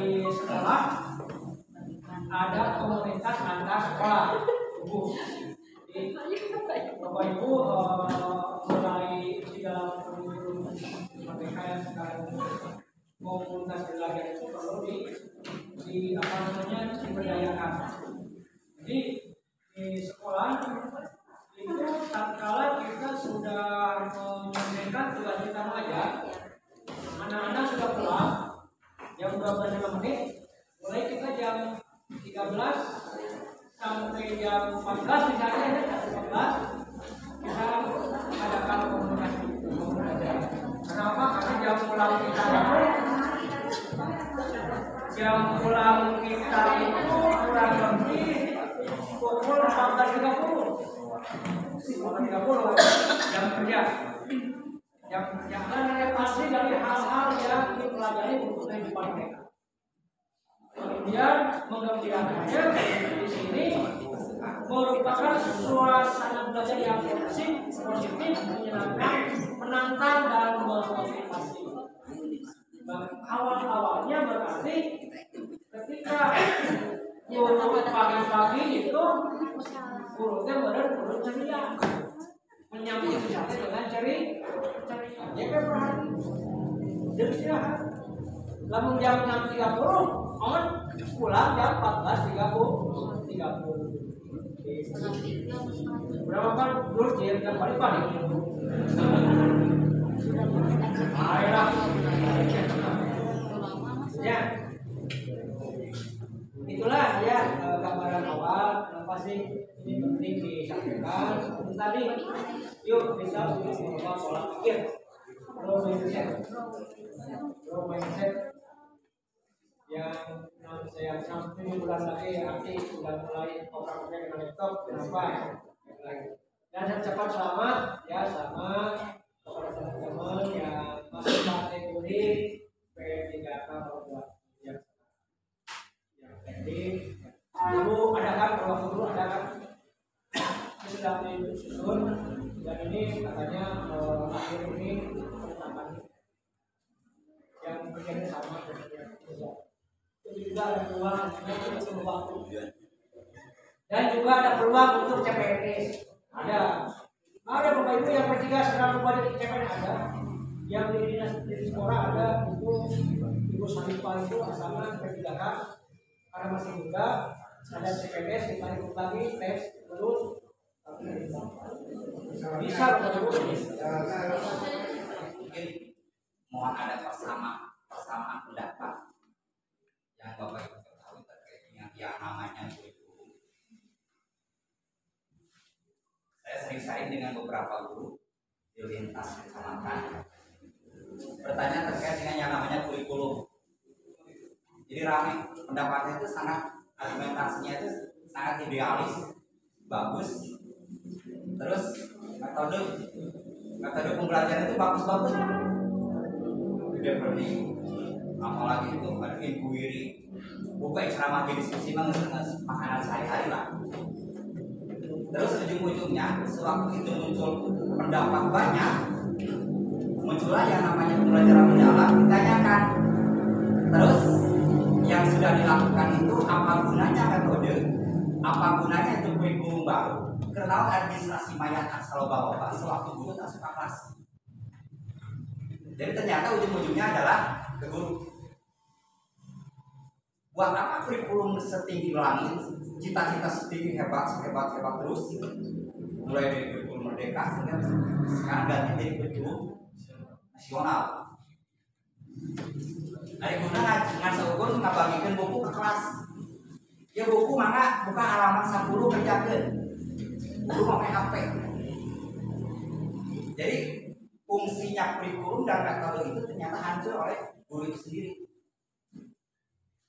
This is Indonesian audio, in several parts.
di sekolah ada komunitas antar sekolah. Jadi Bapak Ibu mulai di dalam mereka yang sekarang komunitas belajar itu perlu di apa namanya diberdayakan. Jadi di sekolah itu tatkala kita sudah menyelesaikan tugas kita mengajar, anak-anak sudah pulang jam 12 menit, mulai kita jam 13 sampai jam 14 misalnya ya, jam 14 kita adakan komunikasi. Kenapa? Karena jam pulang kita itu kurang lebih pukul 14.30 jam kerja. Yang pasti dari hal-hal yang dipelajari untuk kehidupan mereka. Kemudian menggembirakannya di sini merupakan suasana belajar yang positif, menyenangkan, menantang dan memotivasi. Awal-awalnya berarti ketika guru pagi-pagi itu gurunya benar-benar ceria, menyambut kita dengan ceria. Jadi istirahat. Lamun jam 6.30 on pulang jam 14.30. Berapa kan terus dia jam balik. Ayolah. Ya. Itulah ya gambaran awal kenapa sih ini penting disampaikan. Tadi yuk bisa mengubah pola pikir. Mindset yang saya sampai bulan lagi nanti sudah mulai operasi dengan laptop kenapa dan cepat selamat ya sama kepada teman-teman yang masih kategori P3K buat yang teknik dulu ada kan dulu ada kan sudah disusun dan ini katanya akhir ini yang kerjanya sama dengan yang itu juga ada peluang untuk waktu dan juga ada peluang untuk CPNS ada Bapak Ibu yang P3 sedang lupa di CPNS ada yang di dinas di sekolah ada itu Ibu Sanipal itu asalnya P3K karena masih muda ada CPNS kita ikut lagi tes terus bisa Bapak Ibu mohon ada persamaan pendapat yang Bapak Ibu ketahui terkait dengan yang namanya kurikulum. Saya sering sharing dengan beberapa guru di lintas kecamatan bertanya terkait dengan yang namanya kurikulum. Jadi ramai pendapatnya itu sangat argumentasinya itu sangat idealis, bagus. Terus metode pembelajaran itu bagus-bagus. Tidak perlu apalagi itu ada inquiry buka ceramah diskusi makanan sehari-hari lah. Terus ujung-ujungnya sewaktu itu muncul pendapat banyak, muncullah yang namanya pembelajaran mendalam ditanyakan. Terus yang sudah dilakukan itu apa gunanya metode, apa gunanya itu kurikulum baru, kenal administrasi mayat asal bawa sewaktu guru tak suka kelas. Jadi ternyata ujung-ujungnya adalah ke guru. Buat apa kurikulum setinggi langit, cita-cita setinggi hebat terus, mulai dari kurikulum merdeka sehingga sekarang ganti jadi kurikulum nasional. Dari guna ngasih ukur ngabagikan buku ke kelas. Ya buku mana bukan halaman 10 kerjakan. Buku pakai HP. Jadi fungsinya kurikulum dan metode itu ternyata hancur oleh guru itu sendiri.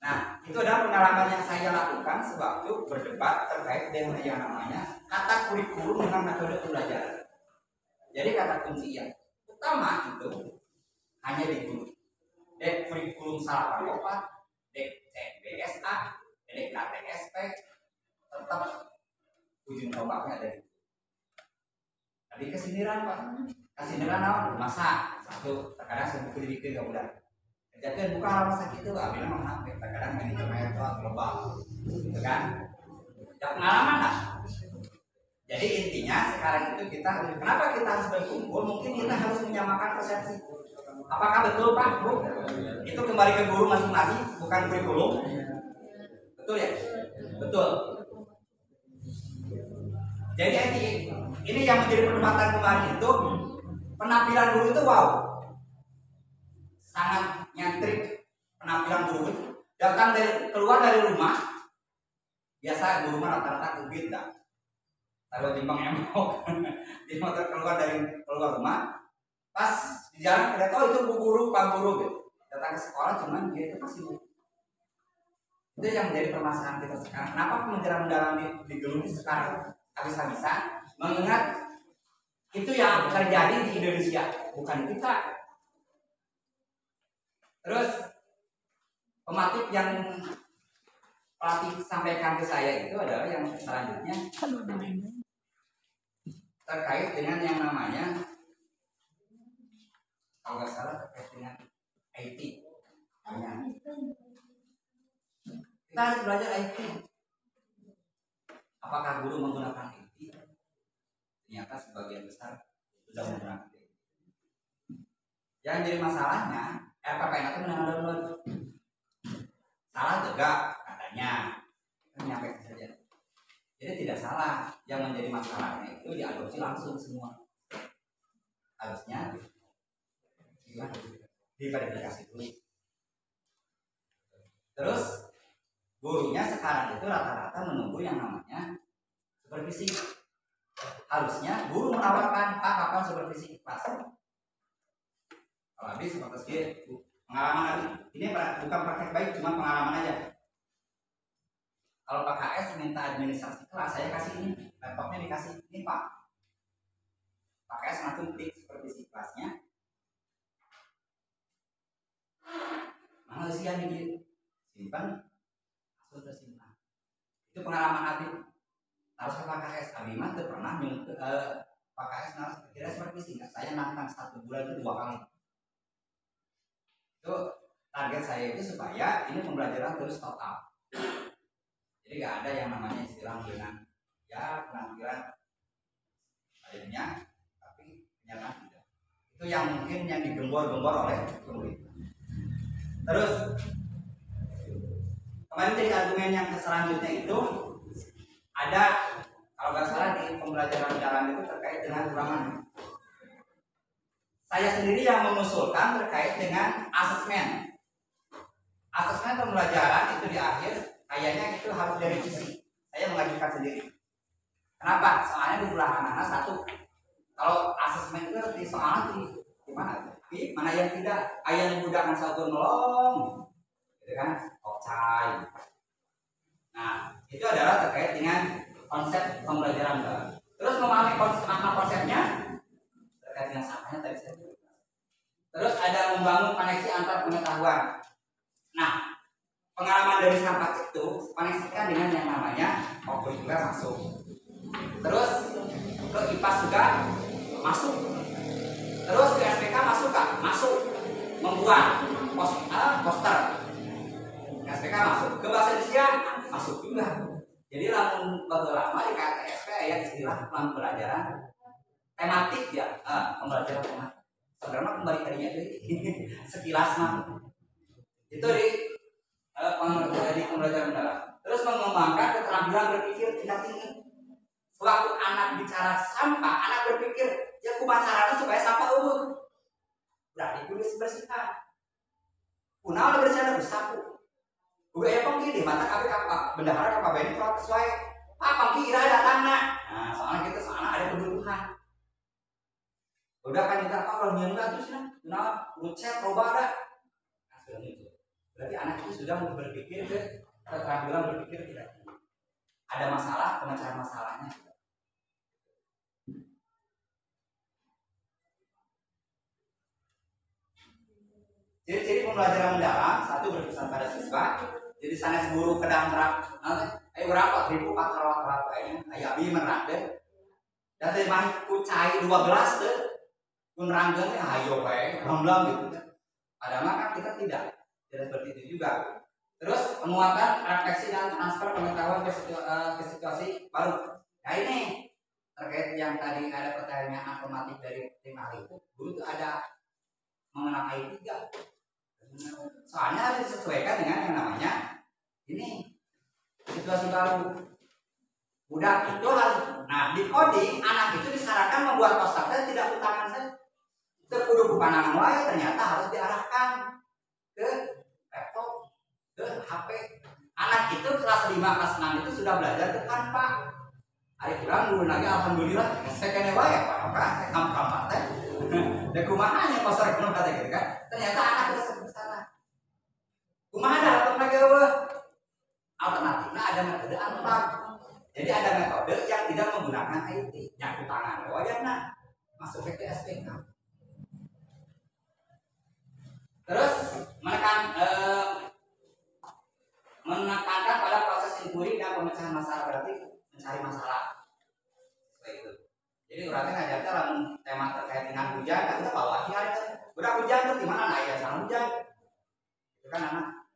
Nah, itu adalah pengalaman yang saya lakukan sewaktu berdebat terkait dengan yang namanya kata kurikulum dengan metode pembelajaran. Jadi kata kunci yang utama itu hanya di guru. Dek kurikulum salah apa? Dek CBSA, dek KTSP, tetap ujung tombaknya ada. Tadi kesindiran Pak. Kesindiran apa? Masa satu terkadang saya bikin nggak mudah. Jadi bukan hal sakit itu, ambil memang HP. Kadang ini kemeja global, gitu kan? Ya pengalaman lah. Jadi intinya sekarang itu kenapa kita harus berkumpul? Mungkin kita harus menyamakan persepsi. Apakah betul Pak, Bu? Itu kembali ke guru masing-masing, bukan kurikulum. Betul ya? Betul. Jadi ini yang menjadi perdebatan kemarin itu penampilan guru itu wow, sangat nyentrik penampilan guru itu. Keluar dari rumah, biasa guru mah rata-rata kubit dah. Taruh timbang emok, di motor keluar rumah, pas di jalan kita tahu itu bu guru, pak guru gitu. Datang ke sekolah cuman dia itu pasti bu. Itu yang menjadi permasalahan kita sekarang. Kenapa pembelajaran mendalam digeluti sekarang habis-habisan? Mengingat itu yang terjadi di Indonesia, bukan kita. Terus pematik yang pelatih sampaikan ke saya itu adalah yang selanjutnya terkait dengan yang namanya, kalau nggak salah terkait dengan IT. Kita harus belajar IT. Apakah guru menggunakan IT? Ternyata sebagian besar sudah menggunakan IT. Yang jadi masalahnya RPPN itu menanggung salah tegak katanya, menyampaikan saja. Jadi tidak salah, yang menjadi masalahnya itu diadopsi langsung semua. Harusnya diverifikasi dulu. Terus gurunya sekarang itu rata-rata menunggu yang namanya supervisi. Harusnya guru menawarkan Pak kapan supervisi kelas. Kalau habis seperti pengalaman ini bukan praktek baik, cuma pengalaman aja. Kalau Pak KS minta administrasi kelas, saya kasih ini, laptopnya dikasih ini Pak. Pak KS langsung klik supervisi kelasnya. Mana usia nih simpan, langsung tersimpan. Itu pengalaman Abi. Harus ke Pak KS, Abi mah pernah Pak KS harus kira supervisi nggak? Saya nantang 1 bulan itu 2 kali. Itu target saya itu supaya ini pembelajaran terus total. Jadi nggak ada yang namanya istilah dengan ya penampilan akhirnya, tapi kenyataan tidak. Itu yang mungkin yang digembor-gembor oleh pemerintah. Terus kemarin jadi argumen yang selanjutnya itu ada, kalau nggak salah di pembelajaran dalam itu terkait dengan ulangan. Saya sendiri yang mengusulkan terkait dengan asesmen. Asesmen pembelajaran itu di akhir kayaknya itu harus direvisi. Saya mengajukan sendiri. Kenapa? Soalnya di ulangan anak satu. Kalau asesmen itu di soalnya di mana? Di mana yang tidak? Ayah yang menggunakan satu nolong, gitu kan? Ocai. Nah, itu adalah terkait dengan konsep pembelajaran dalam. Terus memahami konsepnya terkait dengan sampahnya tadi saya bilang. Terus ada membangun koneksi antar pengetahuan. Nah, pengalaman dari sampah itu koneksikan dengan yang namanya juga masuk. Terus ke IPAS juga masuk. Terus ke SPK masuk kak? Masuk. Membuat poster. Ke SPK masuk. Ke bahasa Indonesia masuk juga. Jadi lama di KTSP ya istilah pembelajaran tematik ya, pembelajaran tematik. Sebenarnya kembali tadinya sekilas mah itu di pembelajaran mendalam. Terus mengembangkan keterampilan berpikir tingkat tinggi. Sewaktu anak bicara sampah, anak berpikir ya kumaha caranya supaya sampah berarti kudu bersihkan. Kunaon bersihkan sapu. Udah ya pangki di mata kabeh bendahara ka ini protes wae. Pangki ira datangna. Nah, soalnya ada kebutuhan. Udah kan kita kalau nyengat terus nah lucet coba ada. Nah, itu. Berarti anak itu sudah berpikir keterampilan berpikir tidak. Ada masalah, pemecahan masalahnya. Ciri-ciri pembelajaran mendalam, satu berpesan pada siswa. Jadi sanes guru kedang merak, berapa ribu pakar ayah abi merak deh. Dan dari mana kucai 12 deh, kun ranggeng ayo baik, ramblang gitu. Padahal kan kita tidak. Tidak seperti itu juga. Terus penguatan, refleksi dan transfer pengetahuan ke situasi baru. Nah ini terkait yang tadi ada pertanyaan otomatis dari tim ahli itu, dulu itu ada mengenal I3. Soalnya harus disesuaikan dengan yang namanya ini situasi baru. Udah itu harus. Nah di coding anak itu disarankan membuat kotak tidak utangan saja. Kudu panangan wae ternyata harus diarahkan ke laptop, ke HP. Anak itu kelas 5, kelas 6 itu sudah belajar ke Canva. Hari kurang dulu lagi alhamdulillah saya kena wae Pak. Saya Canva teh. Dan kumaha nya pasar kuno kata gitu kan. Ternyata anak itu sampai sana. Kumaha ada laptop lagi alternatifnya ada metode unplug. Jadi ada metode yang tidak menggunakan IT, nyaku tangan wayana masuk ke SPK. Terus menekankan pada proses inquiry dan pemecahan masalah, berarti mencari masalah. Seperti itu. Jadi berarti ngajarnya dalam tema terkait dengan hujan, kita bawa hari udah hujan tuh gimana? Nah ya salah hujan. Itu kan anak.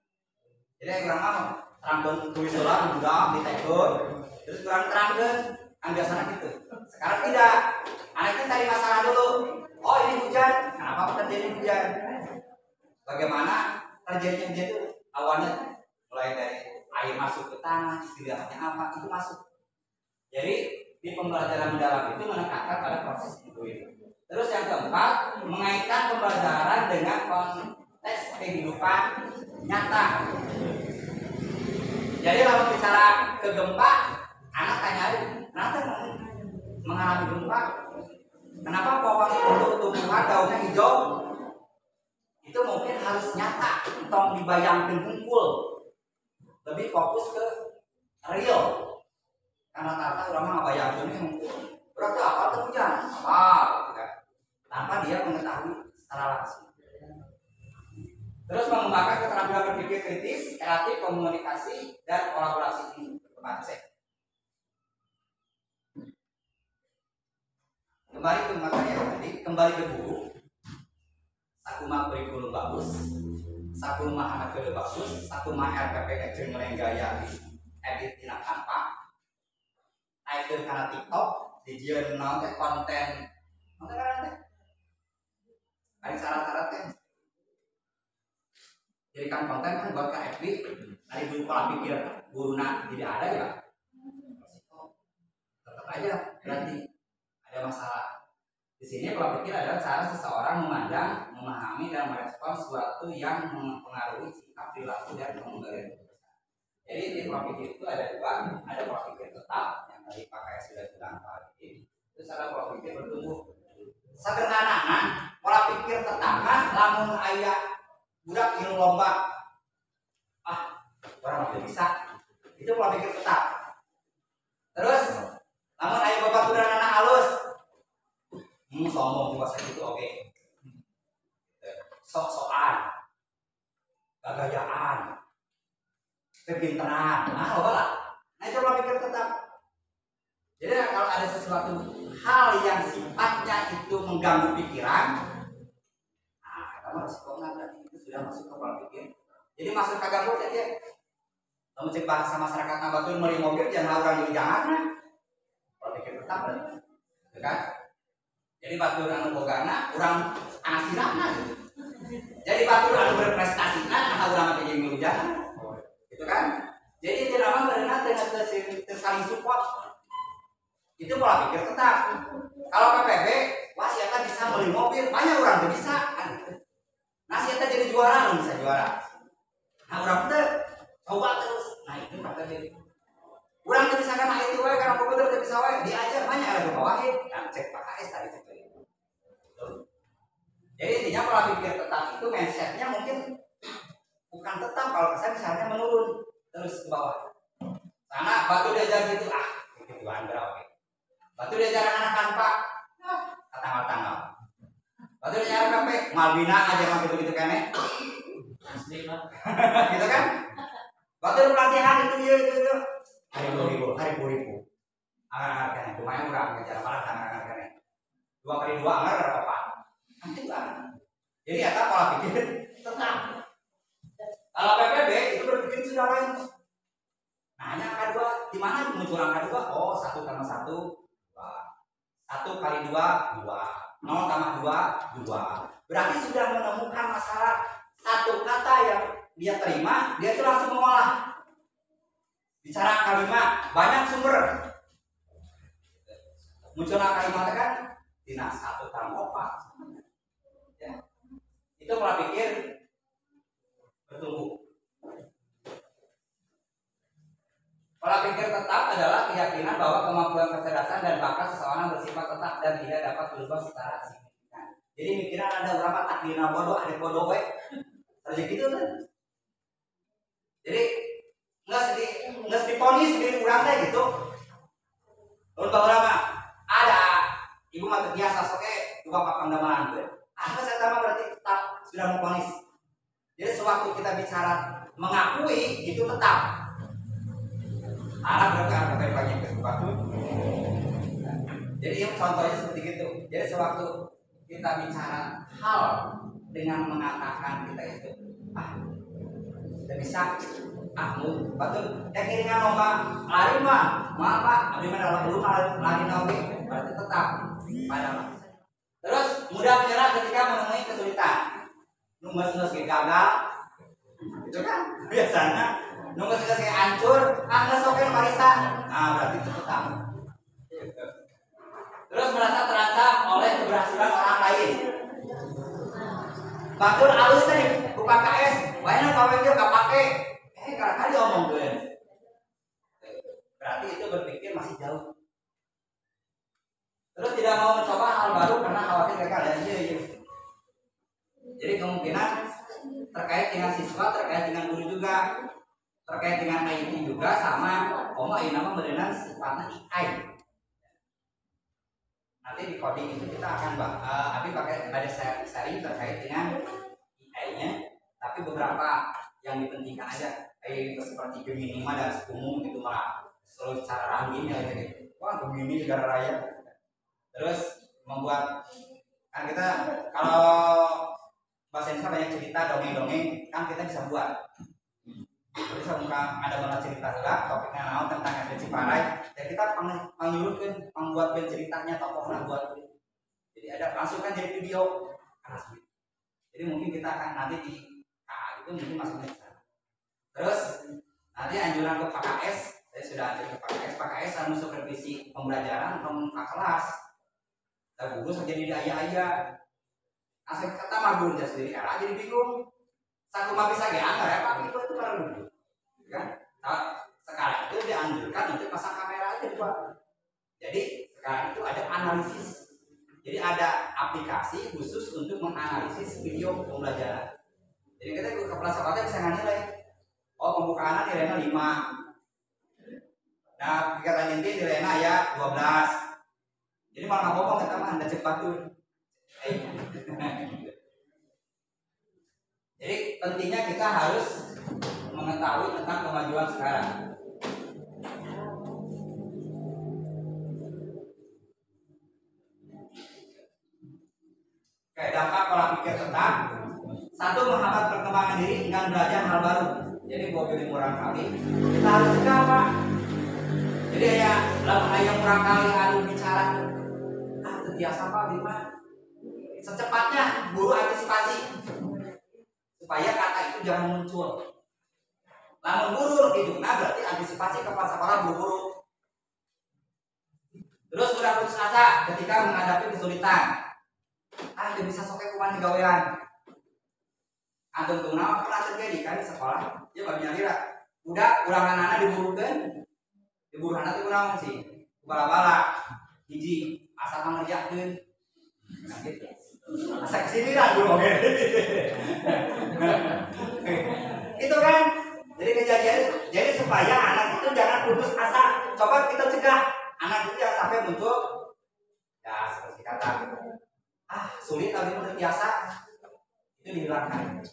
Jadi kurang mau terangkan tulis ulang udah ditegur, terus kurang terangkan kan biasanya gitu. Sekarang tidak. Anaknya cari masalah dulu. Oh ini hujan, kenapa terjadi hujan? Bagaimana terjadinya hujan itu awalnya mulai dari air masuk ke tanah, istilahnya apa itu masuk. Jadi di pembelajaran mendalam itu menekankan pada proses itu. Terus yang keempat, mengaitkan pembelajaran dengan konteks kehidupan nyata. Jadi kalau bicara ke gempa, anak tanyain, kenapa mengalami gempa? Kenapa pohon itu tumbuhan daunnya hijau? Itu mungkin harus nyata, tong dibayangkan hungkul. Lebih fokus ke real. Karena tata orang mah bayangkan hungkul. Berarti apa tuh hujan? Apa? Tanpa dia mengetahui secara langsung. Terus mengembangkan keterampilan berpikir kritis, kreatif, komunikasi, dan kolaborasi ini berkembang. Kembali ke materi tadi, kembali ke buku. Sakuma kurikulum bagus, sakuma anak kode bagus, sakuma RPP jeung gaya edit tina Canva. Naik ke kana TikTok, dijieun naon teh konten. Naon teh karana teh? Ari syarat-syarat teh. Jadikan konten kan buat ke FB, dari dulu pola pikir guruna tidak ada ya. Tetap aja berarti ada masalah. Di sini pola pikir adalah cara seseorang memandang, memahami dan merespon sesuatu yang mempengaruhi sikap, perilaku dan kemungkinan. Jadi di pola pikir itu ada dua, ada pola pikir tetap yang tadi Pak Kaya sudah bilang tadi. Terus ada pola pikir bertumbuh. Sederhana, pola pikir tetap kan lamun aya budak ilmu lomba, orang tidak bisa. Itu pola pikir tetap. Terus, namun ayah bapak kuda anak halus, sombong di masa itu oke. Sok-sokan, gagayaan, kepintaran, nah apa lah. Nah itu pola pikir tetap. Jadi kalau ada sesuatu hal yang sifatnya itu mengganggu pikiran, nah kamu harus berarti itu sudah masuk ke pola pikir. Jadi masuk ke ganggu aja. Kamu cek bahasa masyarakat nabatul meli mobil jangan orang jadi jangan. Pola pikir tetap kan? Jadi batur anu bogana urang anak sirahna gitu. Jadi batur anu berprestasi nah urang jadi ngelujan. Gitu kan? Jadi dia nama berenang dengan saling support. Itu pola pikir tetap. Kalau PPB, wah siapa bisa beli mobil, banyak orang tuh bisa kan gitu. Nah siapa jadi juara bisa juara. Nah orang itu coba terus. Nah itu PPB. Urang teu bisa kana itu wae karena komputer teu bisa wae diajar banyak ada bawahin. Dan cek Pak KS tadi situ. Jadi intinya pola pikir tetap itu mindsetnya mungkin bukan tetap kalau saya misalnya menurun terus ke bawah. Karena batu diajar gitu gitu Andra oke. Batu diajar anak tanpa tanggal-tanggal. Batu diajar KP Malbina aja mah gitu kene. Asli lah. Gitu kan? Batu pelatihan itu. Hari ribu. Agar kene lumayan urang ngejar malah agar kene. 2 kali 2 agar berapa? Nanti kan. Jadi ada pola pikir tetap. Kalau PPB itu berpikir sudah lain. Nah, hanya angka 2, di mana muncul angka 2? Oh, 1 tambah 1, 2. 1 kali 2, 2. 0 tambah 2, 2. Berarti sudah menemukan masalah satu kata yang dia terima, dia itu langsung mengolah. Bicara angka 5, banyak sumber. Muncul angka 5 kan? Tina 1 tambah 4. Ya. Itu pola pikir bertumbuh. Pola pikir tetap adalah keyakinan bahwa kemampuan kecerdasan dan bakat seseorang bersifat tetap dan tidak dapat berubah secara signifikan. Jadi mikiran ada berapa takdirna bodoh, ada bodoh we. Terus gitu kan. Jadi nggak diponis diri kurang teh gitu. Lalu bahwa ada ibu mati biasa soke dua papan damalan gue. Apa saya tambah berarti tetap sudah memponis. Jadi sewaktu kita bicara mengakui itu tetap. Anak berarti anak yang banyak kesempatan. Jadi yang contohnya seperti itu. Jadi sewaktu kita bicara hal dengan mengatakan kita itu tidak bisa betul. Yang kiringan lomba lari mah, pak, abdi mana lomba lu lari nawi, berarti tetap pada mah. Terus mudah menyerah ketika menemui kesulitan. Nunggu gagal, itu kan biasanya. Nunggu kayak hancur, nggak sokin marisa, berarti itu tetap. Terus merasa terancam oleh keberhasilan orang lain. Batur alus nih, bukan KS, banyak pawai dia nggak pakai. Kadang-kadang diomong gue. Berarti itu berpikir masih jauh. Terus tidak mau mencoba hal baru karena khawatir mereka ada iya. Jadi kemungkinan terkait dengan siswa, terkait dengan guru juga, terkait dengan IT juga sama. Ini nama berenang sifatnya AI. Nanti di coding itu kita akan pakai ada sharing terkait dengan AI-nya, tapi beberapa yang dipentingkan aja. Seperti Gemini dan umum itu malah selalu cara rangin ya gitu. Wah Gemini negara raya. Terus membuat kan kita kalau bahasa Indonesia banyak cerita dongeng-dongeng kan kita bisa buat. Jadi semoga ada banget cerita juga topiknya naon tentang ada Ciparai. Ya kita panggilkan membuat ceritanya tokohnya buat. Jadi ada langsung kan jadi video asli. Jadi mungkin kita akan nanti di itu mungkin masuknya ke sana. Terus nanti anjuran ke PKS, saya sudah anjur ke PKS harus supervisi pembelajaran ke kelas. Dan guru saja jadi ayah-ayah. Asal kata mah guru sendiri era jadi bingung. Satu mah bisa anggar ya Pak itu para guru. Kan? Sekarang itu dianjurkan untuk pasang kamera aja Pak. Jadi sekarang itu ada analisis. Jadi ada aplikasi khusus untuk menganalisis video pembelajaran. Jadi kita ke kelas sekolah bisa nilai. Pembukaan nilainya 5. Nah, kegiatan inti nilainya ya 12. Jadi malah ngomong kata mah Anda cepat tuh. Jadi pentingnya kita harus mengetahui tentang kemajuan sekarang. Kayak dampak pola pikir tetap. 1. Menghambat perkembangan diri dengan belajar hal baru. Jadi gua pilih murang kali, kita harus cegah Pak. Jadi ya, lamun ayam murang kali anu bicara, terbiasa Pak di mana? Secepatnya guru antisipasi supaya kata itu jangan muncul. Lamun guru itu berarti antisipasi kepala sekolah buru-buru. Terus mudah putus asa ketika menghadapi kesulitan. Dia bisa soke kuman gawean. Antum tunggu pernah terjadi kan di sekolah? Ya bagian kira. Udah ulangan anak diburukan. Diburu anak itu naon sih? Bala-bala. Hiji asal ngerjakeun. Nah gitu. Asa kesini lah dulu oke. Itu kan. Jadi kejadian. Jadi supaya anak itu jangan putus asa. Coba kita cegah anak itu jangan sampai muncul. Ya seperti kata. Sulit tapi terbiasa. Itu dihilangkan.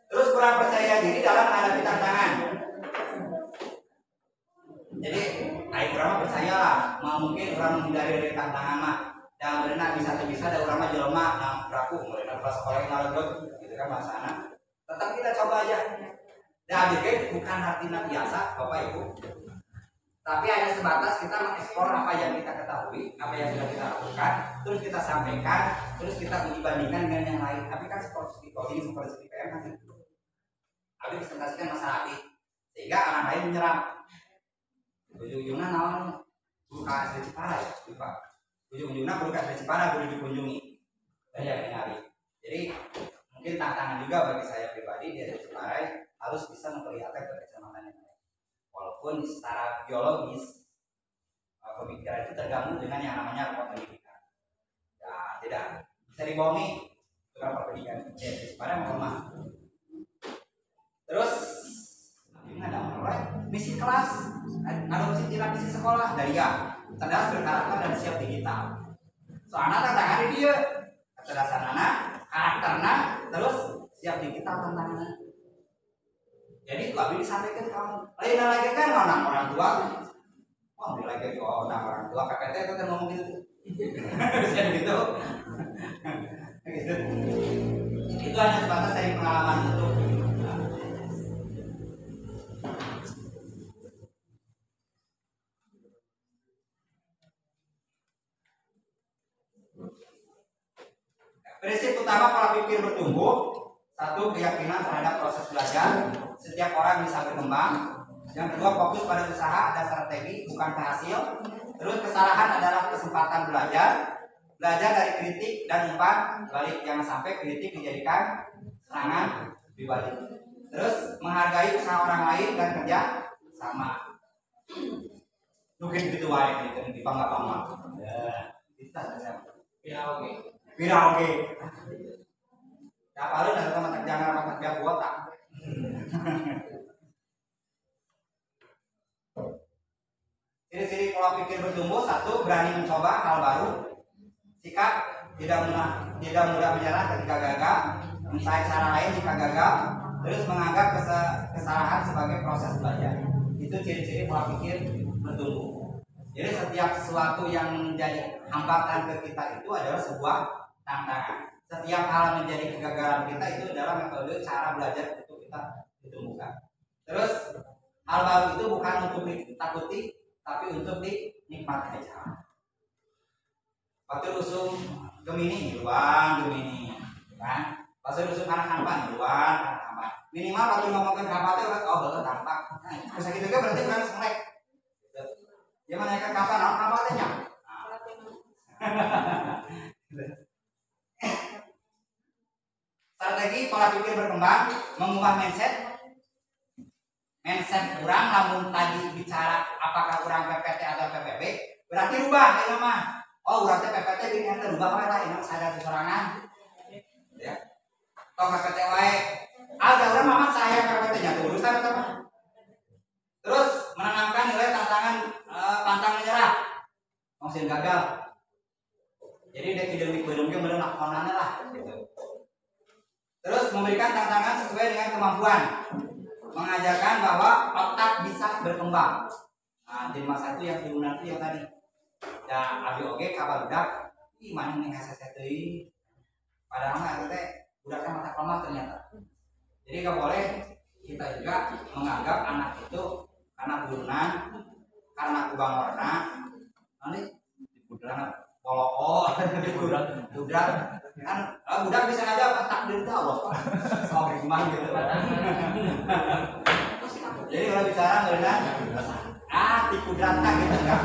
Terus kurang percaya diri dalam menghadapi tantangan. Jadi, kurang percayalah. Mungkin kurang menghindari dari tantangan mah. Dan benar bisa ada orang mah jelema, beraku mulai dari sekolah yang lalu gitu kan bahasa anak. Tetap kita coba aja. Dan ABG bukan artinya biasa, Bapak Ibu. Tapi hanya sebatas kita mengeksplor apa yang kita ketahui, apa yang sudah kita lakukan, terus kita sampaikan, terus kita uji bandingkan dengan yang lain. Tapi kan seperti coding, seperti PM kan itu. Abi presentasikan masalah Abi, sehingga orang lain menyerap. Ujung-ujungnya naon buka asli Cipara ya, lupa. Ujung-ujungnya buka asli Cipara boleh dikunjungi. Saya nyari. Jadi mungkin tantangan juga bagi saya pribadi di Ciparai harus bisa memperlihatkan ke kecamatan yang lain. Walaupun secara biologis pemikiran itu tergabung dengan yang namanya ruang pendidikan. Ya tidak bisa dibohongi beberapa pendidikan di Ciparai mau. Terus ada mulai misi kelas, adopsi tidak misi sekolah dari ya cerdas berkarakter dan siap digital. Soalnya tantangan dia kecerdasan anak, karakternya, terus siap digital tantangannya. Jadi kalau disampaikan kamu, lain lagi kan orang tua, oh lagi orang tua KPT itu kan ngomong gitu, bisa gitu, gitu. Itu hanya sebatas dari pengalaman itu. Prinsip utama pola pikir bertumbuh. Satu, keyakinan terhadap proses belajar. Setiap orang bisa berkembang. Yang kedua, fokus pada usaha dan strategi, bukan ke hasil. Terus kesalahan adalah kesempatan belajar. Belajar dari kritik dan umpan balik. Jangan sampai kritik dijadikan serangan pribadi. Terus menghargai usaha orang lain dan kerja sama. Mungkin gitu wae gitu di bangga-bangga. Ya, kita ya oke. Viral oke. Apa lu ada teman jangan makan biar kuat tak. Ciri-ciri pola pikir bertumbuh. Satu, berani mencoba hal baru. Sikap tidak mudah menyerah ketika gagal. Mencari cara lain jika gagal. Terus menganggap kesalahan sebagai proses belajar. Itu ciri-ciri pola pikir bertumbuh. Jadi setiap sesuatu yang menjadi hambatan ke kita itu adalah sebuah tantangan. Setiap hal menjadi kegagalan kita itu adalah metode cara belajar untuk kita ditumbuhkan. Terus hal baru itu bukan untuk ditakuti, tapi untuk dinikmati aja. Waktu usung Gemini, luang Gemini, kan? Waktu usung anak-anak, luang anak-anak. Minimal waktu ngomongin kapan itu, oh betul tampak. Bisa gitu kan berarti bukan selek. Gimana kan kapan? Apa tanya? Strategi pola pikir berkembang, mengubah mindset kurang. Namun tadi bicara apakah kurang PPT atau PPB, berarti rubah ini mah. Oh berarti PPT bikin ente rubah lah ini sadar kesorangan. Ya. Toh PPT wae. Ada orang mama saya PPT-nya tuh urusan apa? Terus menanamkan nilai tantangan pantang menyerah. Masih gagal. Jadi dia tidak mikir bener lakonannya lah gitu. Terus memberikan tantangan sesuai dengan kemampuan. Mengajarkan bahwa otak bisa berkembang. Nah, jadi masa itu yang digunakan itu yang tadi. Ya, abi oge kabar budak, ih mana nih hasil teuing. Padahal mah teh budaknya mata kelemah ternyata. Jadi enggak boleh kita juga menganggap anak itu karena burunan, karena kubang warna, nanti budak poloo, budak kan budak bisa aja takdir itu Allah. Soal gimana gitu. Jadi kalau bicara mengenai tipu data gitu kan.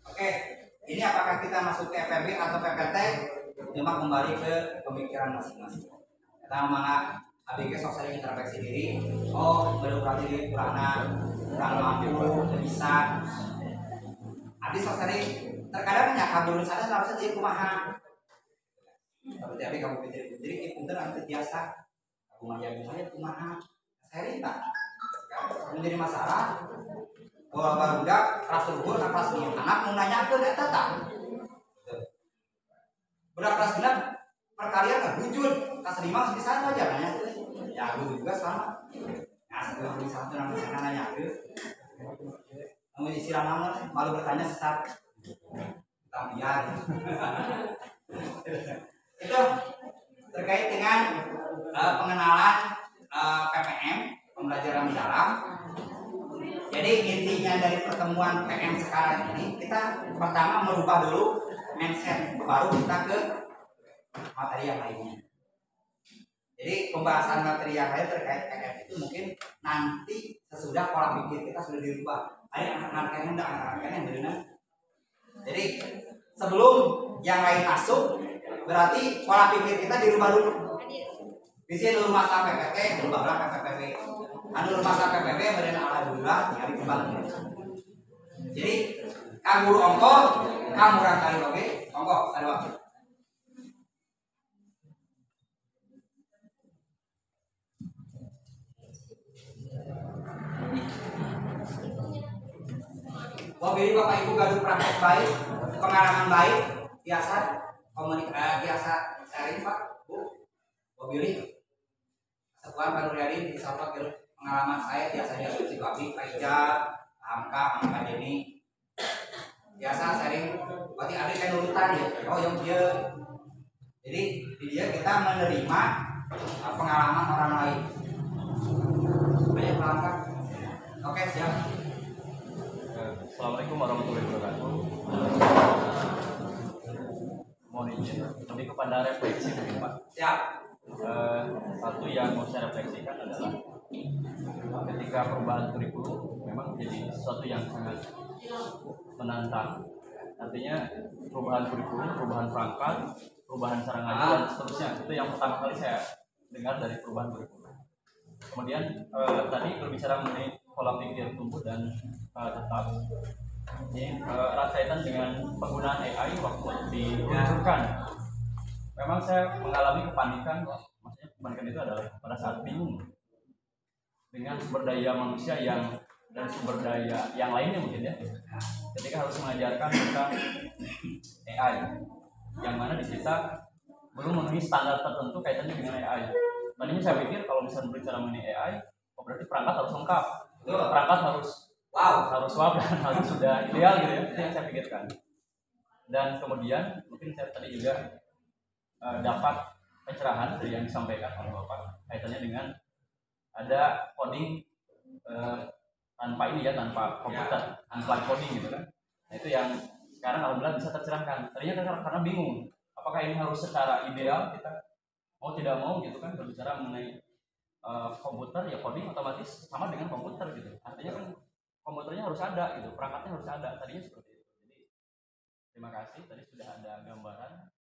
Oke, ini apakah kita masuk ke FPB atau PPT? Cuma kembali ke pemikiran masing-masing. Kita mana ABG sok sering introspeksi diri. Oh, berarti diri kurang mampu, bisa. Abis sok sering terkadang kabur sana harusnya jadi kumaha. Seperti abis kamu pikir jadi punten nanti biasa. Kumaya kumaha. Sering tak? Menjadi masalah. Kalau barudak kelas luhur kelas 5 anak mau nanya ke eta tak. Budak kelas 6 perkalian kan wujud kelas 5 masih bisa aja nanya ke. Ya aku juga sama. Nah, setelah di satu nanya ke. Kamu disiram nama malu bertanya sesat. Tambian. Itu terkait dengan pengenalan PPM, pembelajaran mendalam. Jadi intinya dari pertemuan PM sekarang ini, kita pertama merubah dulu mindset, baru kita ke materi yang lainnya. Jadi pembahasan materi yang lain terkait PM itu mungkin nanti sesudah pola pikir kita sudah dirubah. Ada anak-anak yang benar. Jadi sebelum yang lain masuk, berarti pola pikir kita dirubah dulu. Di sini dulu masa PPT, berubah lah PPP. Anu masa PPP benar alhamdulillah nyari kembali. Jadi kang guru ongko, kang murang kali oke, ongko kali waktu. Mobil Bapak Ibu gaduh praktek baik, pengalaman baik, biasa biasa sharing Pak, Bu. Mobil sekuan Pak Nuryadin insya Allah pengalaman saya biasanya si Babi, Pak Ijal, Hamka, Hamka Deni. Biasa sharing, berarti ada kayak nurutan ya. Oh yang dia. Jadi di dia kita menerima pengalaman orang lain. Banyak pelanggan. Oke siap. Assalamualaikum warahmatullahi wabarakatuh. Mohon izin lebih kepada refleksi mungkin Pak. Siap. Satu yang mau saya refleksikan adalah ketika perubahan kurikulum memang menjadi sesuatu yang sangat menantang. Artinya perubahan kurikulum, perubahan perangkat, perubahan cara ngajar dan seterusnya. Itu yang pertama kali saya dengar dari perubahan kurikulum. Kemudian tadi berbicara mengenai pola pikir tumbuh dan tetap. Ini erat kaitan dengan penggunaan AI waktu diluncurkan. Memang saya mengalami kepanikan, maksudnya kepanikan itu adalah pada saat bingung dengan sumber daya manusia dan sumber daya yang lainnya mungkin ya. Ketika harus mengajarkan tentang AI, yang mana di kita belum memenuhi standar tertentu kaitannya dengan AI. Tadinya saya pikir kalau misalnya berbicara mengenai AI, berarti perangkat harus lengkap, perangkat harus swab dan harus sudah ideal gitu ya. Itu yang saya pikirkan. Dan kemudian mungkin saya tadi juga dapat pencerahan dari yang disampaikan oleh Bapak kaitannya dengan ada coding tanpa ini ya, tanpa komputer, unplugged coding gitu kan. Nah itu yang sekarang alhamdulillah bisa tercerahkan. Tadinya karena bingung, apakah ini harus secara ideal kita mau tidak mau gitu kan berbicara mengenai komputer ya, coding otomatis sama dengan komputer gitu. Artinya kan komputernya harus ada gitu, perangkatnya harus ada. Tadinya seperti itu. Jadi terima kasih tadi sudah ada gambaran